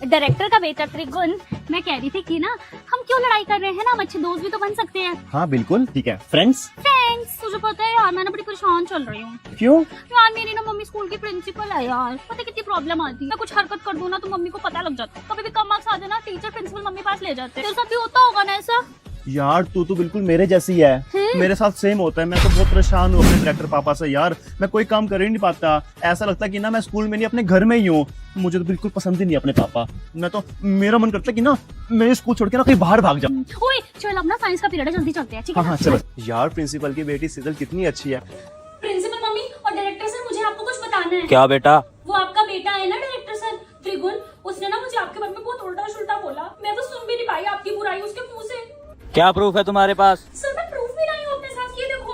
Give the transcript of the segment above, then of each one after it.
Director का बेटा त्रिगुण, मैं कह रही थी कि ना हम क्यों लड़ाई कर रहे हैं ना, हम अच्छे दोस्त भी तो बन सकते हैं। हाँ बिल्कुल ठीक है। फ्रेंड्स तुझे पता है यार, मैं ना बड़ी परेशान चल रही हूँ। क्यों? यार मेरी ना मम्मी स्कूल की प्रिंसिपल है यार, पता है कितनी प्रॉब्लम आती है। मैं कुछ हरकत कर दूँ ना तो मम्मी को पता लग जाता है। कभी भी कम मार्क्स आ जाए ना, टीचर प्रिंसिपल मम्मी पास ले जाते हैं। तेरे साथ भी होता होगा ना ऐसा? यार तू तो बिल्कुल मेरे जैसी है। मेरे साथ सेम होता है। मैं तो बहुत परेशान हूँ अपने डायरेक्टर पापा से यार। मैं कोई काम कर ही नहीं पाता। ऐसा लगता है कि ना मैं स्कूल में नहीं अपने घर में ही हूँ। मुझे तो बिल्कुल पसंद ही नहीं अपने पापा। मैं तो मेरा मन करता है कि ना मैं स्कूल छोड़ के ना कहीं बाहर भाग जाऊँ। ओए चल, अपना साइंस का पीरियड है, जल्दी चलते हैं। ठीक है? हाँ चलो। यार प्रिंसिपल की बेटी सेजल कितनी अच्छी है। प्रिंसिपल मम्मी और डायरेक्टर सर, मुझे आपको कुछ बताना है। क्या बेटा? वो आपका बेटा है ना डायरेक्टर सर, त्रिगुण, उसने ना मुझे आपके बारे में बहुत उल्टा सुल्टा बोला। मैं तो सुन भी नहीं पाई आपकी बुराई उसके मुंह से। क्या प्रूफ है तुम्हारे पास? सर मैं प्रूफ भी लाई हूँ अपने साथ, ये देखो।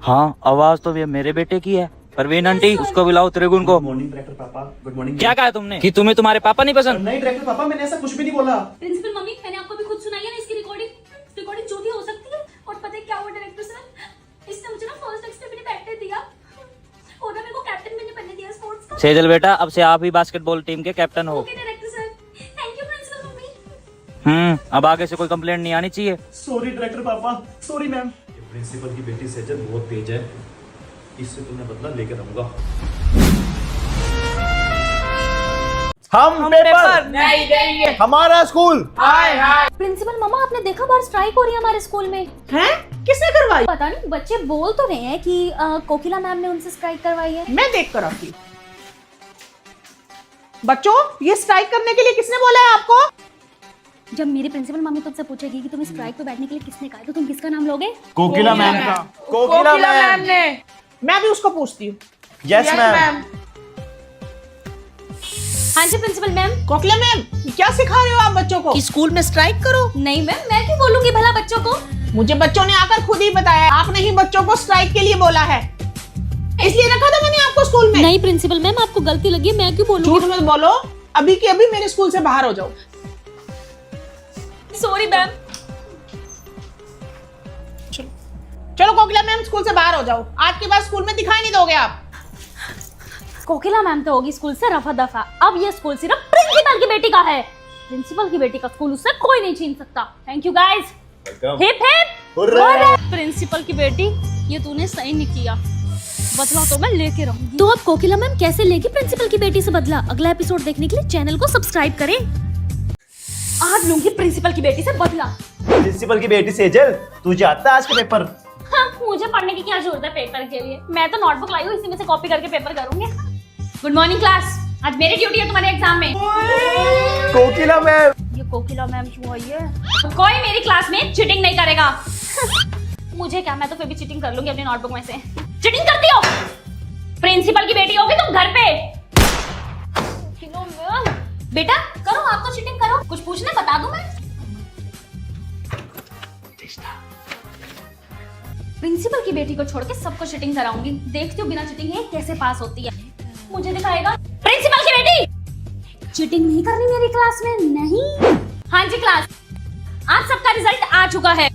हाँ, आवाज तो ये मेरे बेटे की है। परवीन आंटी, उसको बुलाओ त्रिगुण को। मॉर्निंग डायरेक्टर पापा। Good morning. क्या कहा तुमने कि तुम्हें तुम्हारे पापा नहीं पसंद? नहीं डायरेक्टर पापा, मैंने ऐसा कुछ भी नहीं बोला। प्रिंसिपल मम्मी, मैंने आपको भी खुद सुनाई है ना इसकी रिकॉर्डिंग झूठी हो सकती है। और पता है क्या हुआ डायरेक्टर सर, इसने मुझे ना फर्स्ट एक्सपेक्ट भी नहीं बैठने दिया और ना मेरे को कैप्टन भी नहीं बनने दिया स्पोर्ट्स का। सेजल बेटा, अब से आप ही बास्केटबॉल टीम के कैप्टन हो। Okay director sir, thank you principal mummy. अब आगे से कोई कंप्लेंट नहीं आनी चाहिए। Sorry director papa, sorry ma'am. Principal की बेटी सेजल बहुत तेज है, इससे तो मैं बदला लेकर रहूंगा। हम पेपर नहीं देंगे। हमारा स्कूल। हाय हाय। प्रिंसिपल मम्मा, आपने देखा बाहर स्ट्राइक हो रही है हमारे स्कूल में? हैं? किसने करवाई? पता नहीं, बच्चे बोल तो रहे हैं कि कोकिला मैम ने उनसे स्ट्राइक करवाई है। मैं देख कर आती हूँ। बच्चों, ये स्ट्राइक करने के लिए किसने बोला है आपको? जब मेरी प्रिंसिपल मम्मी तुमसे पूछेगी कि तुम्हें स्ट्राइक पे बैठने के लिए किसने कहा है, तो तुम किसका नाम लोगे? कोकिला मैम का। कोकिला मैम ने। मैं भी उसको पूछती हूँ। Yes ma'am. हाँ जी प्रिंसिपल मैम। कोकिला मैम, क्या सिखा रहे हो आप बच्चों को कि स्कूल में स्ट्राइक करो? नहीं मैम, मैं क्यों बोलूंगी भला बच्चों को? मुझे बच्चों ने आकर खुद ही बताया, आपने ही बच्चों को स्ट्राइक के लिए बोला है, इसलिए रखा था मैंने आपको स्कूल में। नहीं प्रिंसिपल मैम, आपको गलती लगी, मैं क्यों बोलूंगी? झूठ मत बोलो, अभी के अभी मेरे स्कूल से बाहर हो जाओ। Sorry ma'am. चलो कोकिला मैम, स्कूल से बाहर हो जाओ। आज के बाद स्कूल में दिखाई नहीं दोगे आप। कोकिला मैम तो होगी स्कूल से रफा दफा, अब ये स्कूल सिर्फ प्रिंसिपल की बेटी का है। प्रिंसिपल की बेटी का स्कूल उससे कोई नहीं छीन सकता। Thank you guys. Hip hip hurray. Principal की बेटी, ये तूने सही नहीं किया, बदला तो मैं लेके रहूंगी। तो अब कोकिला मैम कैसे लेगी प्रिंसिपल की बेटी से बदला? अगला एपिसोड देखने के लिए चैनल को सब्सक्राइब करें। आज लूंगी प्रिंसिपल की बेटी से बदला। प्रिंसिपल की बेटी सेजल, तुझे आता है आज का पेपर? हाँ, मुझे पढ़ने की क्या जरूरत है पेपर के लिए? मैं तो नोटबुक लाई हूँ, इसी में से कॉपी करके पेपर करूंगी। गुड मॉर्निंग क्लास, आज मेरी ड्यूटी है तुम्हारे एग्जाम में। कोकिला मैम। ये कोकिला मैम क्यों आई है? कोई मेरी क्लास में चीटिंग नहीं करेगा। मुझे क्या, मैं तो फिर भी चीटिंग कर लूंगी अपनी नोटबुक में से। चीटिंग करती हो? प्रिंसिपल की बेटी होगी तुम घर पे। बेटा करो, आप तो चीटिंग करो। कुछ पूछना बता दूं मैं? प्रिंसिपल की बेटी को छोड़ के सबको चीटिंग कराऊंगी। देखती हूँ बिना चीटिंग है कैसे पास होती है। मुझे दिखाएगा। प्रिंसिपल की बेटी, चीटिंग नहीं करनी मेरी क्लास में। नहीं। हाँ जी क्लास, आज सबका रिजल्ट आ चुका है।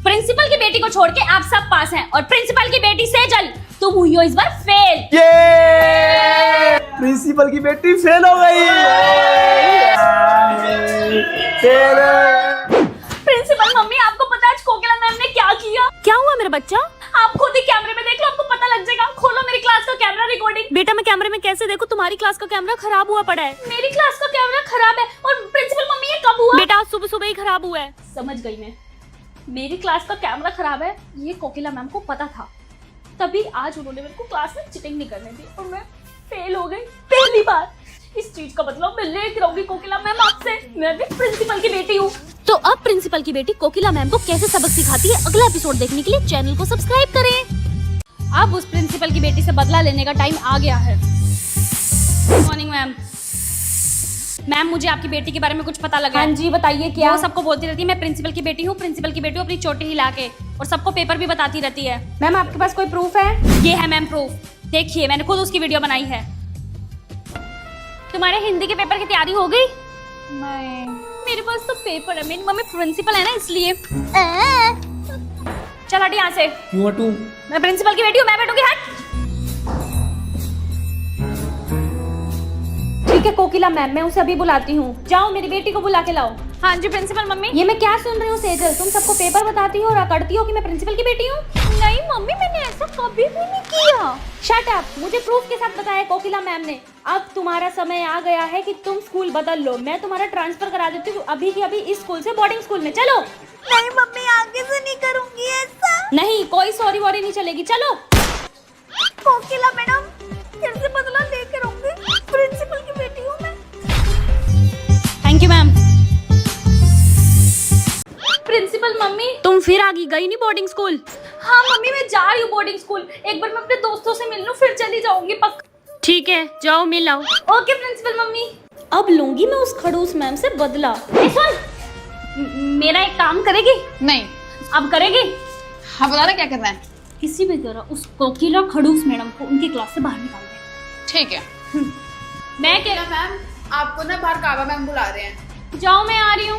प्रिंसिपल की बेटी को छोड़ के आप सब पास हैं और प्रिंसिपल की बेटी सेजल, तुम हुई हो इस बार फेल। ये प्रिंसिपल की बेटी फेल हो गई। प्रिंसिपल मम्मी, आपको पता है आज कोकिला मैम ने क्या किया? क्या हुआ मेरा बच्चा? आप खुद ही कैमरे में देख लो, आपको पता लग जाएगा। खोलो मेरी क्लास का कैमरा रिकॉर्डिंग। बेटा मैं कैमरे में कैसे देखूं? तुम्हारी क्लास का कैमरा खराब हुआ पड़ा है। मेरी क्लास का कैमरा खराब है और प्रिंसिपल मम्मी ये कब हुआ? बेटा आज सुबह सुबह ही खराब हुआ है। समझ गई मैं, मेरी क्लास का कैमरा खराब है, ये कोकिला मैम को पता था, तभी आज उन्होंने मेरे को क्लास में चीटिंग नहीं करने दी और मैं फेल हो गई पहली बार। इस चीज का बदला मैं लेकर रहूंगी कोकिला मैम आपसे। मैं भी प्रिंसिपल की बेटी हूँ। तो अब प्रिंसिपल की बेटी कोकिला मैम को कैसे सबक सिखाती है, अगला एपिसोड देखने के लिए चैनल को सब्सक्राइब करें। अब उस प्रिंसिपल की बेटी से बदला लेने का टाइम आ गया है। Good morning ma'am. मैम मुझे आपकी बेटी के बारे में कुछ पता लगा। हाँ जी बताइए क्या? वो सबको बोलती रहती है मैं प्रिंसिपल की बेटी हूँ, प्रिंसिपल की बेटी हूँ, अपनी चोटी हिला के, और सबको पेपर भी बताती रहती है। मैम आपके पास कोई प्रूफ है? ये है मैम प्रूफ, देखिए मैंने खुद उसकी वीडियो बनाई है। तुम्हारे हिंदी के पेपर की तैयारी हो गई? नहीं, मेरे पास तो पेपर है, मेरी मम्मी प्रिंसिपल है ना इसलिए। चल हट यहाँ से। क्यों हटूं? मैं प्रिंसिपल की बेटी हूँ, मैं बैठूंगी। हट। ठीक है कोकिला मैम, मैं उसे अभी बुलाती हूँ। जाओ मेरी बेटी को बुला के लाओ। हाँ जी प्रिंसिपल मम्मी। ये मैं क्या सुन रही हूँ सेजल, तुम सबको पेपर बताती हो और अकड़ती हो कि मैं प्रिंसिपल की बेटी हूँ। नहीं मम्मी, मैंने ऐसा कभी भी नहीं किया। शट अप, मुझे प्रूफ के साथ बताया कोकिला मैम ने। अब तुम्हारा समय आ गया है कि तुम स्कूल बदल लो। मैं तुम्हारा ट्रांसफर करा देती हूँ अभी की अभी इस स्कूल से बोर्डिंग स्कूल में। चलो। नहीं मम्मी, आगे से नहीं करूंगी ऐसा। नहीं, कोई सॉरी वॉरी नहीं चलेगी। चलो। कोकिला मैडम, फिर से बदला लेके रहूंगी। प्रिंसिपल की बेटी हूँ मैं। Thank you ma'am. Principal mummy. तुम फिर आगे गई नहीं बोर्डिंग स्कूल? हाँ मम्मी, मैं जा रही हूँ बोर्डिंग स्कूल। एक बार मैं अपने दोस्तों से मिल लूँ, फिर चली जाऊंगी पक्का। ठीक है, जाओ मिल आओ। Okay principal mummy. अब लूंगी मैं उस खड़ूस मैम से बदला। मेरा एक काम करेगी? नहीं। अब करेगी? हाँ बता रहे क्या करना है। किसी भी तरह उस कोकिला खड़ूस मैडम को उनकी क्लास से बाहर निकाल दे। ठीक है। मैं कह मैम, आपको ना बाहर काबा मैम बुला रहे हैं। जाओ, मैं आ रही हूँ।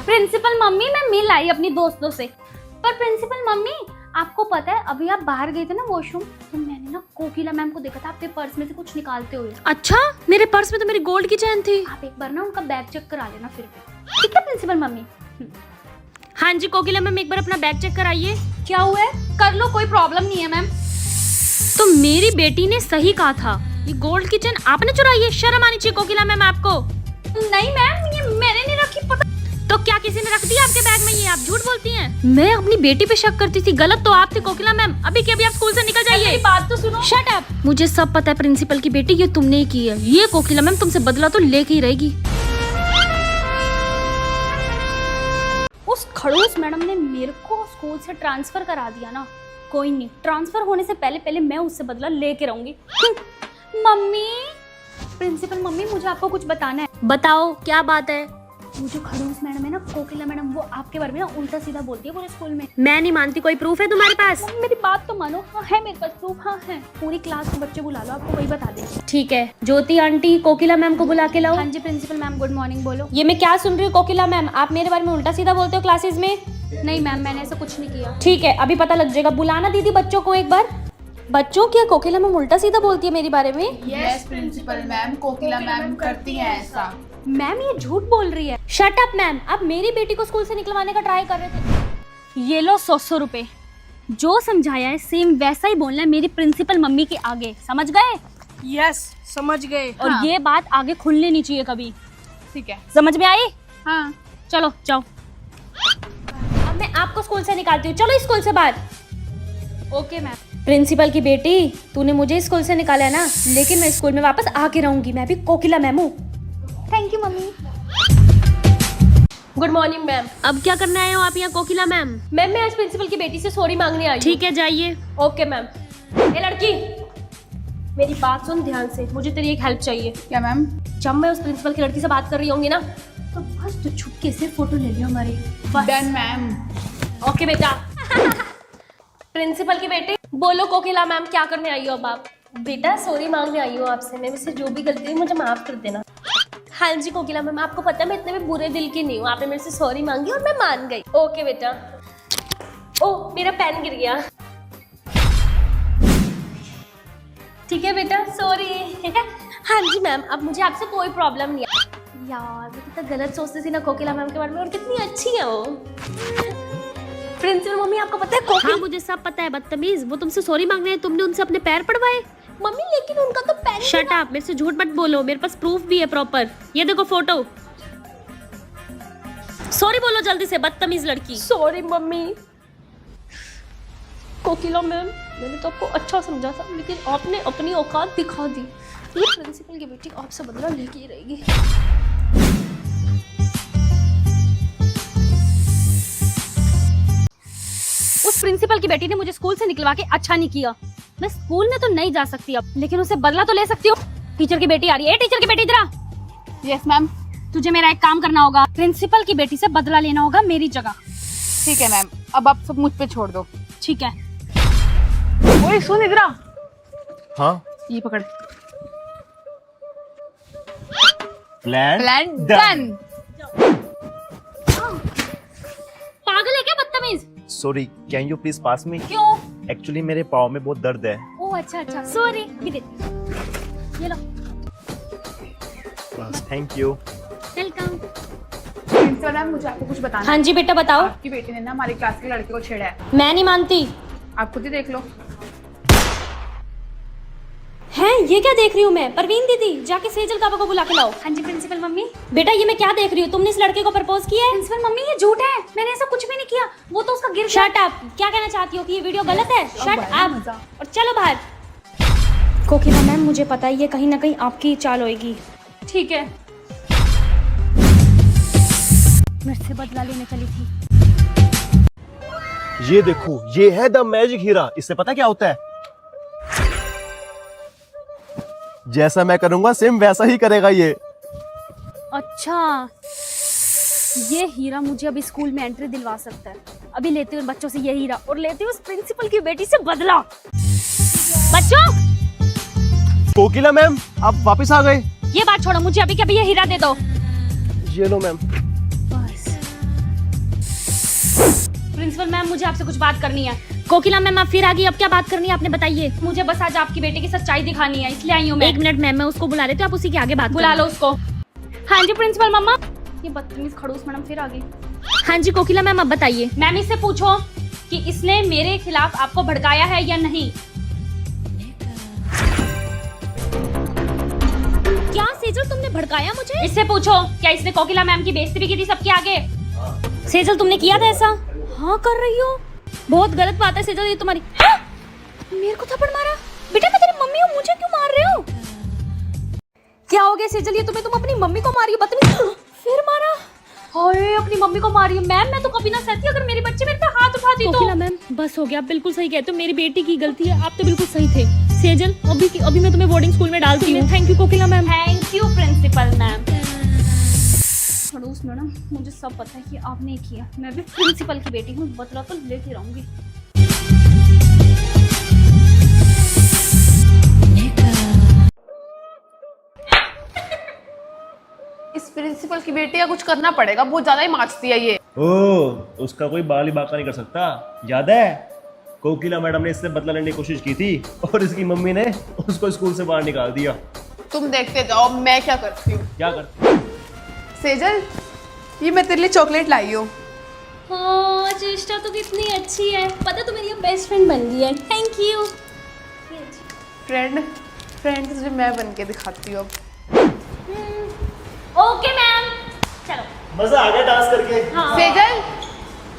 प्रिंसिपल मम्मी, मैं मिल आई अपनी दोस्तों से। पर प्रिंसिपल मम्मी, आपको पता है अभी आप बाहर गए थे ना वॉशरूम, तो मैंने ना कोकिला मैम को देखा था आपके पर्स में से कुछ निकालते हुए। अच्छा, मेरे पर्स में तो मेरी गोल्ड की चैन थी। आप एक बार ना उनका बैग चेक करा लेना फिर भी। ठीक है प्रिंसिपल मम्मी? हाँ जी कोकिला मैम, एक बार अपना बैग चेक कराइए। क्या हुआ है? कर लो, कोई प्रॉब्लम नहीं है मैम। तो मेरी बेटी ने सही कहा था, ये गोल्ड की चैन आपने चुराई है। शर्म आनी चाहिए कोकिला मैम आपको। नहीं मैम, ये मैंने नहीं रखी। पता तो क्या किसी ने रख दिया आपके बैग में? ये आप झूठ बोलती हैं। मैं अपनी बेटी पे शक करती थी, गलत तो आप थे कोकिला मैम। अभी के अभी आप स्कूल से निकल जाइए। मेरी बात तो सुनो। Shut up. मुझे सब पता है प्रिंसिपल की बेटी, ये तुमने ही की है। ये कोकिला मैम तुमसे बदला तो लेके ही रहेगी। उस खड़ूस मैडम ने मेरे को स्कूल से ट्रांसफर करा दिया ना। कोई नहीं, ट्रांसफर होने से पहले पहले मैं उससे बदला लेके रहूंगी। मम्मी, प्रिंसिपल मम्मी, मुझे आपको कुछ बताना है। बताओ क्या बात है? वो जो खड़ूस मैडम है ना, कोकिला मैडम, वो आपके बारे में ना उल्टा सीधा बोलती है पूरे स्कूल में। मैं नहीं मानती। कोई प्रूफ है तुम्हारे पास? मम्मी, मेरी बात तो मानो। हाँ है मेरे पास प्रूफ। हाँ है। पूरी क्लास के बच्चे बुला लो, आपको वही बता देंगे। ठीक है, ज्योति आंटी कोकिला मैम को बुला के लाओ। हाँ जी प्रिंसिपल मैम, गुड मॉर्निंग। बोलो। ये मैं क्या सुन रही हूँ कोकिला मैम, आप मेरे बारे में उल्टा सीधा बोलते हो क्लासेस में। नहीं मैम, मैंने ऐसा कुछ नहीं किया। ठीक है, अभी पता लग जाएगा। बुलाना दीदी बच्चों को एक बार। बच्चों, क्या कोकिला मैम उल्टा सीधा बोलती है मेरे बारे में? यस प्रिंसिपल मैम, कोकिला मैम करती हैं ऐसा। मैम, ये झूठ बोल रही है। शट अप मैम, आप मेरी बेटी को स्कूल से निकलवाने का ट्राई कर रहे थे। ये लो 100 रुपए। जो समझाया है सेम वैसा ही बोलना है मेरी प्रिंसिपल मम्मी के आगे, समझ गए? यस, समझ गए। और ये बात आगे खुलनी नहीं चाहिए कभी। ठीक है। समझ में आई? हाँ। चलो जाओ। अब मैं आपको स्कूल से निकालती हूँ। चलो इस स्कूल से बाहर। Okay ma'am. प्रिंसिपल की बेटी, तूने मुझे स्कूल से निकाला है ना, लेकिन मैं स्कूल में वापस आके रहूंगी। मैं भी कोकिला मैम हूँ। Thank you mummy. Good morning ma'am. अब क्या करने आए हो आप यहाँ कोकिला मैम? मैम, मैं आज प्रिंसिपल की बेटी से सॉरी मांगने आई। ठीक है, जाइए। Okay ma'am. ए लड़की, मेरी बात सुन ध्यान से। मुझे तेरी एक हेल्प चाहिए। क्या मैम? जब मैं उस प्रिंसिपल की लड़की से बात कर रही होंगी ना, तो बस तू छुपके से फोटो ले लियो हमारी। Done ma'am. ओके बेटा। प्रिंसिपल की बेटी, बोलो कोकिला मैम, क्या करने आई हो अब आप? बेटा, सॉरी मांगने आई हूँ आपसे। मैं मुझसे जो भी गलती हुई मुझे माफ कर देना। हाँ जी कोकिला मैम, आपको पता है मैं इतने भी बुरे दिल की नहीं हूँ। आपने मेरे से सॉरी मांगी और मैं मान गई। ओके बेटा। ओह, मेरा पेन गिर गया। ठीक है बेटा, सॉरी। हाँ जी मैम, अब मुझे आपसे कोई प्रॉब्लम नहीं है। यार, मैं कितना गलत सोचती थी ना कोकिला मैम के बारे में, और कितनी अच्छी है वो। प्रिंसिपल मम्मी, आपको पता है हाँ मुझे सब पता है बदतमीज। वो तुमसे सॉरी मांग रहे हैं, तुमने उनसे अपने पैर पड़वाए। मम्मी, लेकिन उनका तो पेन। शट अप, मेरे से झूठ मत बोलो। मेरे पास प्रूफ भी है प्रॉपर। ये देखो फोटो। सॉरी बोलो जल्दी से, बदतमीज लड़की। Sorry mummy. कोकिला मैम, मैंने तो आपको अच्छा समझा था, लेकिन आपने अपनी औकात दिखा दी। ये प्रिंसिपल की बेटी आपसे बदला लेके ही रहेगी। उस प्रिंसिपल की बेटी ने मुझे स्कूल से निकलवा के अच्छा नहीं किया। मैं स्कूल में तो नहीं जा सकती अब, लेकिन उससे बदला तो ले सकती हूँ। टीचर की बेटी आ रही है। टीचर की बेटी इधर आ। Yes ma'am. तुझे मेरा एक काम करना होगा। प्रिंसिपल की बेटी से बदला लेना होगा मेरी जगह। ठीक है मैम, अब आप सब मुझ पे छोड़ दो। ठीक है। ओए सुन इधर आ। हाँ, ये पकड़। Plan plan done. पागल है क्या? बदतमीज। Sorry, can you please pass me? क्यों? एक्चुअली मेरे पाँव में बहुत दर्द है। ओ अच्छा अच्छा, सॉरी। ये लो। बस, thank you. Welcome. Principal ma'am, मुझे आपको कुछ बताना हाँ जी बेटा बताओ। आपकी बेटी ने ना हमारी क्लास के लड़के को छेड़ा है। मैं नहीं मानती। आप खुद ही देख लो। हैं ये क्या देख रही हूँ मैं? परवीन दीदी जाके सेजल काबा को बुला के लाओ। हाँ जी प्रिंसिपल मम्मी। बेटा ये मैं क्या देख रही हूँ? तुमने इस लड़के को प्रपोज किया है? प्रिंसिपल मम्मी ये झूठ है, मैंने ऐसा कुछ भी नहीं किया, वो तो उसका गिर शट अप। क्या कहना चाहती हो कि ये वीडियो गलत है? शट अप और चलो बाहर। कोकिला मैम मुझे पता है ये कहीं ना कहीं आपकी चाल होगी। ठीक है। मेरे से बदला लेने चली थी। ये देखो, ये है द मैजिक हीरा। इससे पता क्या होता है? जैसा मैं करूंगा सेम वैसा ही करेगा ये। अच्छा, ये हीरा मुझे अभी स्कूल में एंट्री दिलवा सकता है। अभी लेती हूँ बच्चों से ये हीरा और लेती हूँ उस प्रिंसिपल की बेटी से बदला। बच्चों, कोकिला मैम, आप वापस आ गए। ये बात छोड़ो, मुझे अभी कभी ये हीरा दे दो। ये लो मैम। प्रिंसिपल मैम मुझे आपसे कुछ बात करनी है। कोकिला मैम आप फिर आ गई, अब क्या बात करनी है आपने बताइए। मुझे बस आज आपकी बेटे की सच्चाई दिखानी है, इसलिए आई हूँ मैं। 1 मिनट मैम, मैं उसको बुला रही थी, आप उसी के आगे बात बुला लो उसको। हाँ जी प्रिंसिपल मम्मा। ये बदतमीज खड़ूस मैडम फिर आ गई। हाँ जी कोकिला मैम, अब बताइए। मैम इससे पूछो कि इसने मेरे खिलाफ आपको भड़काया है या नहीं। क्या सेजल तुमने भड़काया मुझे? इससे पूछो क्या इसने कोकिला मैम की बेइज्जती भी की थी सबके आगे। सेजल तुमने किया था ऐसा? हाँ कर रही हो, बहुत गलत बात है सेजल ये तुम्हारी। हाँ? मेरे को थप्पड़ मारा? बेटा मैं तेरी मम्मी हूँ, मुझे क्यों मार रहे हो? क्या हो गया सेजल, ये तुम अपनी मम्मी को मारी हो बदतमीज। फिर मारा? हाय अपनी मम्मी को मारी हो? मैम मैं तो कभी ना सहती अगर मेरे बच्चे मेरे पे हाथ उठाती तो। कोकिला मैम बस हो गया, आप बिल्कुल सही कहते हो, मेरी बेटी की गलती है, आप तो बिल्कुल सही थे। सेजल अभी मैं तुम्हें बोर्डिंग स्कूल में डालती हूँ। Thank you Kokila ma'am. Thank you principal ma'am. खड़ूस मैडम मुझे सब पता है कि आपने किया, मैं भी प्रिंसिपल की बेटी हूँ, बदला तो लेके रहूंगी। इस प्रिंसिपल की बेटी का कुछ करना पड़ेगा, बहुत ज्यादा ही माचती है ये। ओह, उसका कोई बाल ही बाका नहीं कर सकता। याद है कोकिला मैडम ने इससे बदला लेने की कोशिश की थी और इसकी मम्मी ने उसको स्कूल से बाहर निकाल दिया। तुम देखते जाओ मैं क्या करती हूँ। क्या कर? सेजल, ये मैं तेरे लिए चॉकलेट लाई हूँ। हाँ चेष्टा तो कितनी अच्छी है, पता तो मेरी बेस्ट फ्रेंड बन गई है। Thank you. फ्रेंड तुझे मैं बन के दिखाती हूँ अब। ओके मैम, चलो। मजा आ गया डांस करके। हाँ। सेजल,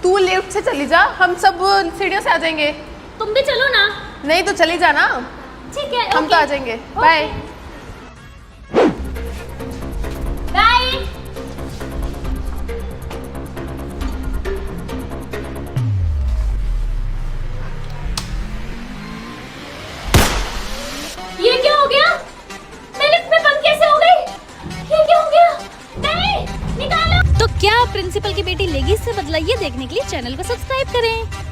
तू लिफ्ट से चली जा, हम सब सीढ़ियों से आ जाएंगे। तुम भी चलो ना। नहीं तो चली जा ना, ठीक है हम तो आ जाएंगे। बाय। बाय। ये क्या हो गया? मैं लिफ्ट में बंद कैसे हो गई? ये क्या हो गया? नहीं, निकालो। तो क्या प्रिंसिपल की बेटी लेगी इससे बदला, ये देखने के लिए चैनल को सब्सक्राइब करें।